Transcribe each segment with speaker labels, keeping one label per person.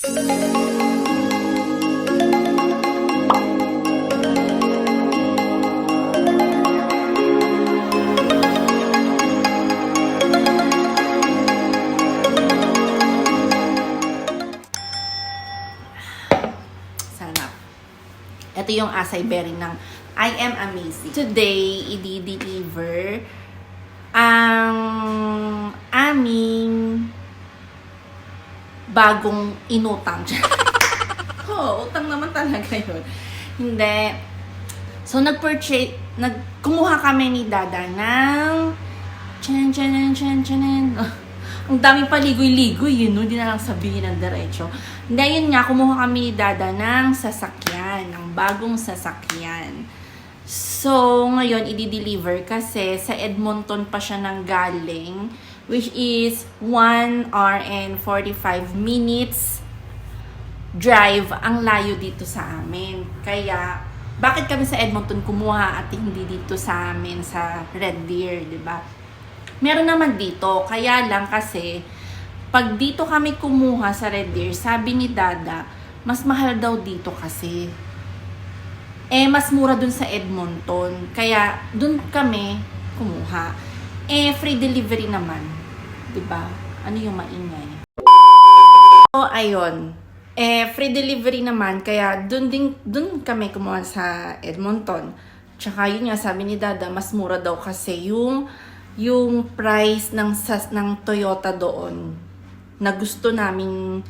Speaker 1: Ito yung acai berry ng I Am Amazing. Today, i-deliver ang aming bagong inutang. Utang naman talaga yun. Hindi. So, kumuha kami ni Dada ng ang daming paligoy-ligoy yun, no? Hindi na lang sabihin ng diretso. Hindi, yun nga, kumuha kami ni Dada ng sasakyan, ng bagong sasakyan. So, ngayon, i-deliver kasi sa Edmonton pa siya nang galing, which is 1 hour and 45 minutes drive ang layo dito sa amin. Kaya, bakit kami sa Edmonton kumuha at hindi dito sa amin sa Red Deer, di ba? Meron naman dito, kaya lang kasi pag dito kami kumuha sa Red Deer, sabi ni Dada, mas mahal daw dito kasi. Mas mura dun sa Edmonton, kaya dun kami kumuha. Free delivery naman, 'di ba? Ano yung maingay? So, ayun. Free delivery naman, kaya dun kami kumuha sa Edmonton. Tsaka yun nga, sabi ni Dada, mas mura daw kasi yung price ng Toyota doon na gusto naming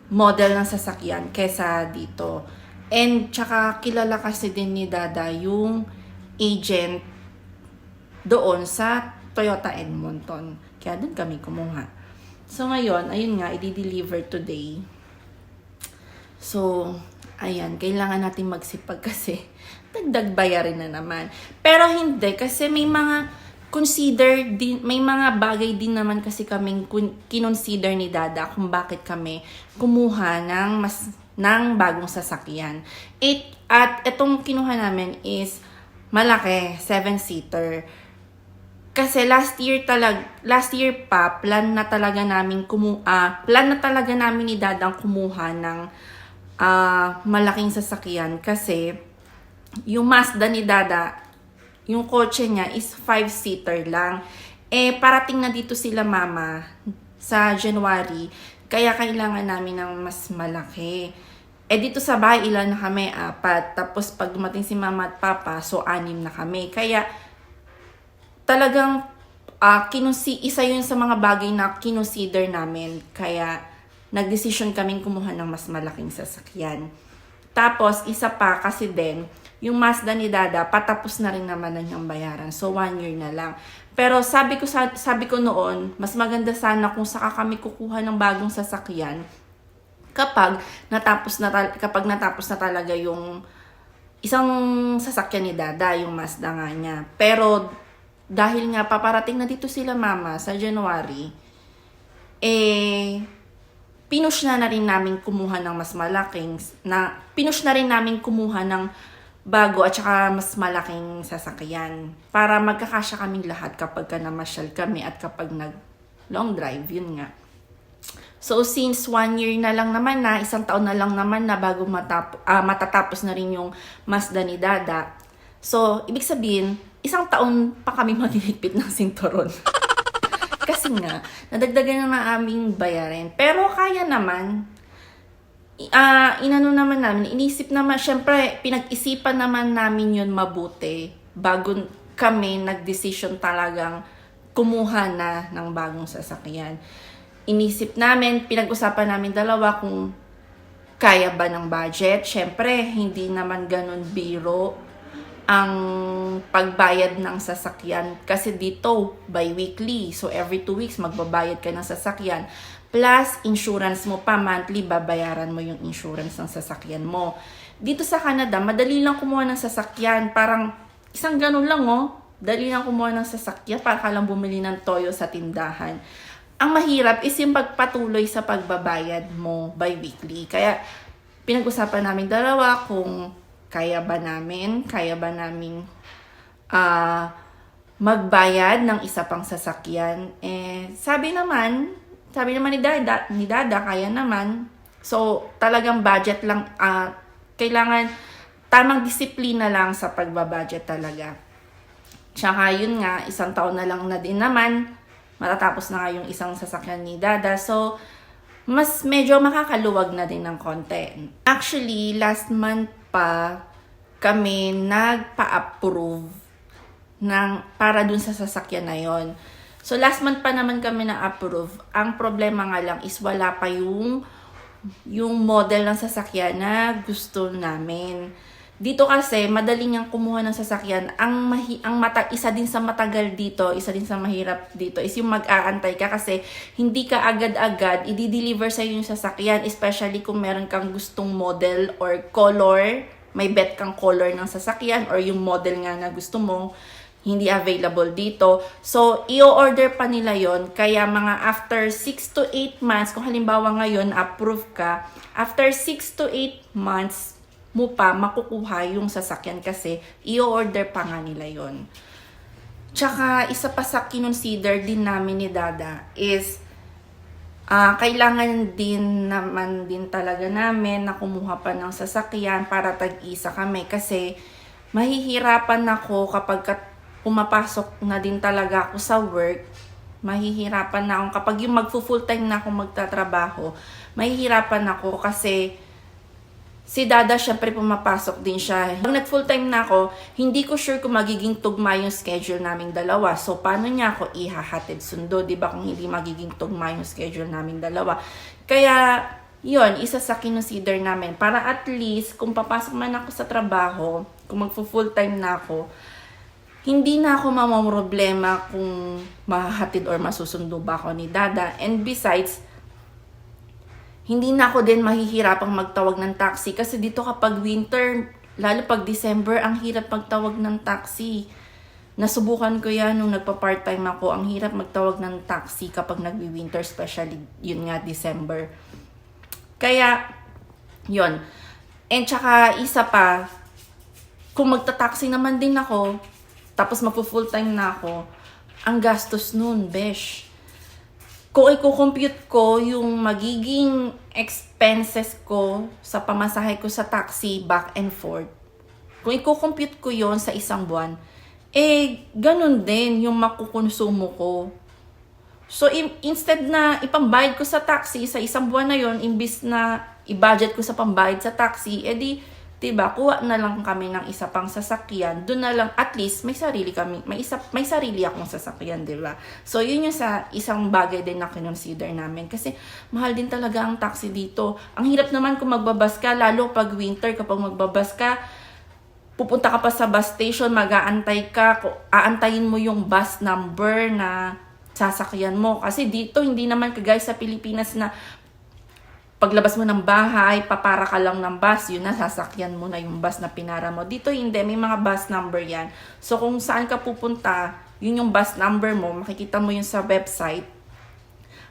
Speaker 1: model ng sasakyan kesa dito. And tsaka kilala kasi din ni Dada yung agent doon sa Toyota Edmonton. Kaya doon kami kumuha. So ngayon, ayun nga, i-deliver today. So, ayan, kailangan natin magsipag kasi dagdag bayarin na naman. Pero hindi, kasi may mga may mga bagay din naman kasi kaming kinonsider ni Dada kung bakit kami kumuha ng bagong sasakyan. At itong kinuha namin is malaki, 7-seater. Kasi last year pa, plan na talaga namin ni Dadang kumuha ng malaking sasakyan kasi yung Mazda ni Dada, yung kotse niya is 5-seater lang. Parating na dito sila mama sa January, kaya kailangan namin ng mas malaki. Dito sa bahay, ilan na kami? 4. Tapos pag dumating si mama at papa, so 6 na kami. Kaya talagang isa yun sa mga bagay na kinonsider namin. Kaya nagdesisyon kaming kumuha ng mas malaking sasakyan. Tapos, isa pa kasi din, yung Mazda ni Dada, patapos na rin naman na niyang bayaran. So, 1 year na lang. Pero sabi ko noon, mas maganda sana kung saka kami kukuha ng bagong sasakyan kapag natapos na talaga yung isang sasakyan ni Dada, yung Mazda nga niya. Pero, dahil nga paparating na dito sila mama sa January, pinush na rin namin kumuha ng mas malaking, pinush na rin namin kumuha ng bago at saka mas malaking sasakyan. Para magkakasya kaming lahat kapag namasyal kami at kapag nag-long drive, yun nga. So, since 1 year na lang naman na, isang taon na lang naman na bago matatapos na rin yung Mazda ni Dada. So, ibig sabihin, isang taon pa kami maghihigpit ng sinturon. Kasi nga, nadagdagan na aming bayarin. Pero kaya naman, inisip naman, syempre, pinag-isipan naman namin yun mabuti bago kami nag-decision talagang kumuha na ng bagong sasakyan. Inisip namin, pinag-usapan namin dalawa kung kaya ba ng budget. Syempre, hindi naman ganun biro ang pagbayad ng sasakyan. Kasi dito, bi-weekly. So, every 2 weeks, magbabayad ka ng sasakyan. Plus, insurance mo pa, monthly, babayaran mo yung insurance ng sasakyan mo. Dito sa Canada, madali lang kumuha ng sasakyan. Parang, isang ganun lang, dali lang kumuha ng sasakyan para ka lang bumili ng toyo sa tindahan. Ang mahirap is yung pagpatuloy sa pagbabayad mo bi-weekly. Kaya, pinag-usapan namin dalawa kung kaya ba namin magbayad ng isa pang sasakyan. Sabi naman, Sabi naman ni Dada, kaya naman. So, talagang budget lang, kailangan tamang disiplina lang sa pagbabudget talaga. Tsaka yun nga, 1 taon na lang na din naman, matatapos na nga yung isang sasakyan ni Dada. So, mas medyo makakaluwag na din ng konti. Actually, last month pa kami nagpa-approve para dun sa sasakyan na yon. So, last month pa naman kami na-approve. Ang problema nga lang is wala pa yung model ng sasakyan na gusto namin. Dito kasi, madali niyang kumuha ng sasakyan. Isa din sa matagal dito, isa din sa mahirap dito, is yung mag-aantay ka kasi hindi ka agad-agad i-deliver sa'yo yung sasakyan, especially kung meron kang gustong model or color, may bet kang color ng sasakyan or yung model nga na gusto mo, hindi available dito. So, i-order pa nila yon. Kaya mga after 6 to 8 months, kung halimbawa ngayon, approve ka, after 6 to 8 months, mo pa makukuha yung sasakyan kasi i-order pa nga nila yon. Tsaka, isa pa sa kinonsider din namin ni Dada is, kailangan din naman din talaga namin na kumuha pa ng sasakyan para tag-isa kami kasi mahihirapan ako kapag pumapasok na din talaga ako sa work, mahihirapan na ako kapag yung full time na ako magtatrabaho, mahihirapan ako kasi si Dada syempre pumapasok din siya. Pag nag full time na ako, hindi ko sure kung magiging tugma yung schedule naming dalawa. So paano niya ako ihahatid sundo, 'di ba, kung hindi magiging tugma yung schedule naming dalawa. Kaya yon, isa sa kinonsider namin para at least kung papasok man ako sa trabaho, kung full time na ako, hindi na ako mamamroblema kung mahahatid or masusundo ba ako ni Dada. And besides, hindi na ako din mahihirapang magtawag ng taxi. Kasi dito kapag winter, lalo pag December, ang hirap magtawag ng taxi. Nasubukan ko yan nung nagpa-part-time ako. Ang hirap magtawag ng taxi kapag nagwi-winter, especially yun nga December. Kaya, yun. And tsaka isa pa, kung magta-taxi naman din ako, tapos magpo-full time na ako, ang gastos nun, besh. Kung i-compute ko yung magiging expenses ko sa pamasahe ko sa taxi, back and forth, kung i-compute ko yon sa isang buwan, ganun din yung makukonsumo ko. So, instead na ipambayad ko sa taxi sa isang buwan na yon, imbis na i-budget ko sa pambayad sa taxi, diba, kuha na lang kami ng isa pang sasakyan. Doon na lang, at least, may sarili akong sasakyan, diba? So, yun yung sa isang bagay din na kinonsider namin. Kasi, mahal din talaga ang taxi dito. Ang hirap naman kung magbabas ka, lalo pag winter, kapag magbabas ka, pupunta ka pa sa bus station, mag-aantay ka, aantayin mo yung bus number na sasakyan mo. Kasi dito, hindi naman kagaya sa Pilipinas na paglabas mo ng bahay, papara ka lang ng bus, yun na, sasakyan mo na yung bus na pinara mo. Dito hindi, may mga bus number yan. So kung saan ka pupunta, yun yung bus number mo, makikita mo yun sa website.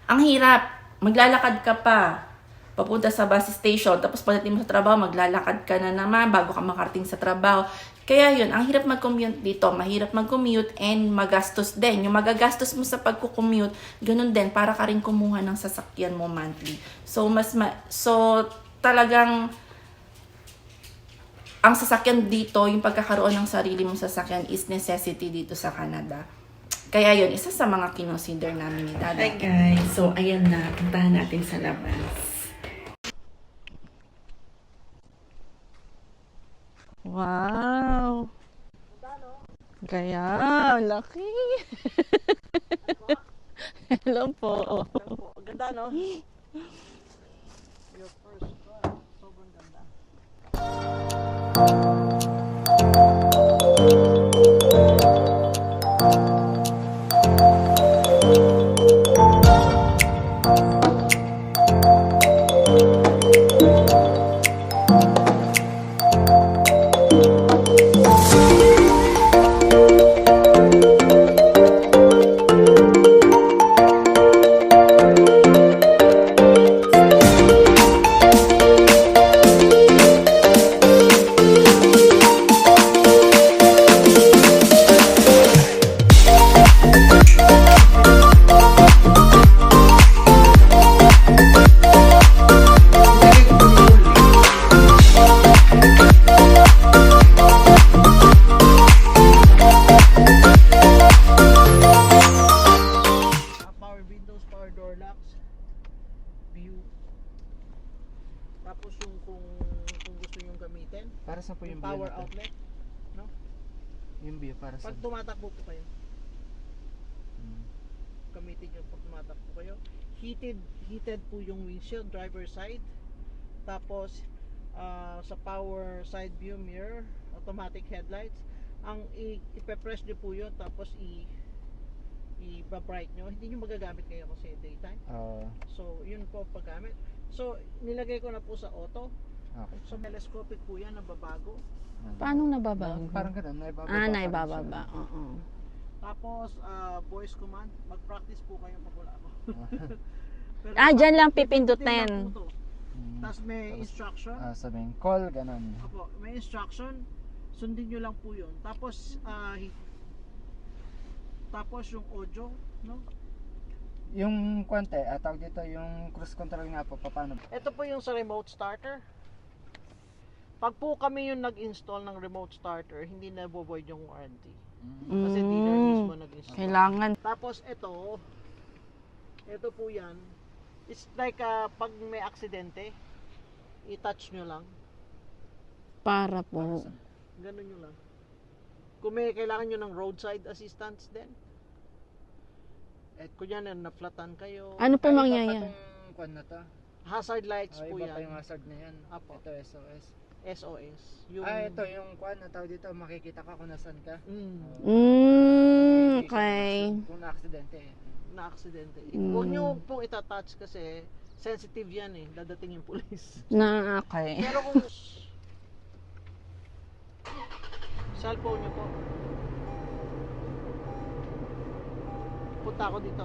Speaker 1: Ang hirap, maglalakad ka pa, papunta sa bus station, tapos pagdating mo sa trabaho, maglalakad ka na naman bago ka makarating sa trabaho. Kaya yun, ang hirap mag-commute dito, mahirap mag-commute and magastos din. Yung magagastos mo sa pagko-commute, ganun din, para ka rin kumuha ng sasakyan mo monthly. So, talagang, ang sasakyan dito, yung pagkakaroon ng sarili mong sasakyan is necessity dito sa Canada. Kaya yun, isa sa mga kinonsider namin ni Dada.
Speaker 2: Hi guys, so ayan na, puntahan natin sa labas.
Speaker 1: Wow! Kaya, laki! Hello po.
Speaker 2: Ganda, no? Your first try. Sobrang ganda.
Speaker 3: view. Tapos yung kung gusto nyo gamitin,
Speaker 4: Para sa po
Speaker 3: yung
Speaker 4: yung view
Speaker 3: power
Speaker 4: na to?
Speaker 3: outlet.
Speaker 4: Yung view para sa...
Speaker 3: Pag tumatakbo po kayo,
Speaker 4: Mm.
Speaker 3: gamitin nyo pag tumatakbo kayo. Heated po yung windshield, driver side. Tapos sa power side view mirror, automatic headlights. Ang ipe-press nyo po yun, tapos i-bright nyo. Hindi nyo magagamit kayo kasi daytime. So yun po paggamit. So nilagay ko na po sa auto.
Speaker 4: Okay.
Speaker 3: So telescopic po yan, nababago.
Speaker 2: Paano nababago?
Speaker 4: Parang ganun, naibababa.
Speaker 2: Ah,
Speaker 4: pa rin
Speaker 2: naibababa.
Speaker 4: siya.
Speaker 2: Oo.
Speaker 3: Tapos voice command, mag-practice po kayo pag wala ako. Pero
Speaker 2: Dyan lang pipindot na yan.
Speaker 3: po to.
Speaker 4: Mm.
Speaker 3: Tapos may
Speaker 4: Tapos,
Speaker 3: instruction.
Speaker 4: Sabihin, call, ganun.
Speaker 3: Opo, may instruction. Sundin nyo lang po yun. Tapos tapos yung audio, no?
Speaker 4: Yung kwante, tawag dito, yung cruise control nga po, paano?
Speaker 3: Ito po yung sa remote starter. Pag po kami yung nag-install ng remote starter, hindi na void yung warranty. Kasi dealer mismo nag-install.
Speaker 2: Kailangan.
Speaker 3: Tapos ito po yan. It's like pag may aksidente, i-touch nyo lang.
Speaker 2: Para po.
Speaker 3: Ganun nyo lang. Kung may kailangan nyo ng roadside assistance din. Kunyari na-flatan kayo.
Speaker 2: Ano po
Speaker 4: Ay, iba pa
Speaker 2: mangyayari?
Speaker 4: tong kwan na to?
Speaker 3: Hazard lights po
Speaker 4: Iba pa
Speaker 3: yan.
Speaker 4: yung hazard na yan.
Speaker 3: Apo.
Speaker 4: Ito, SOS.
Speaker 3: SOS. Yung,
Speaker 4: Ito yung kwan na tawag dito, makikita ka kung nasan ka.
Speaker 2: Okay.
Speaker 4: Kung na-aksidente.
Speaker 3: na-aksidente. Huwag nyo pong itatouch kasi sensitive yan eh. Dadating yung police.
Speaker 2: Okay.
Speaker 3: Pero kung cellphone nyo po, punta ako dito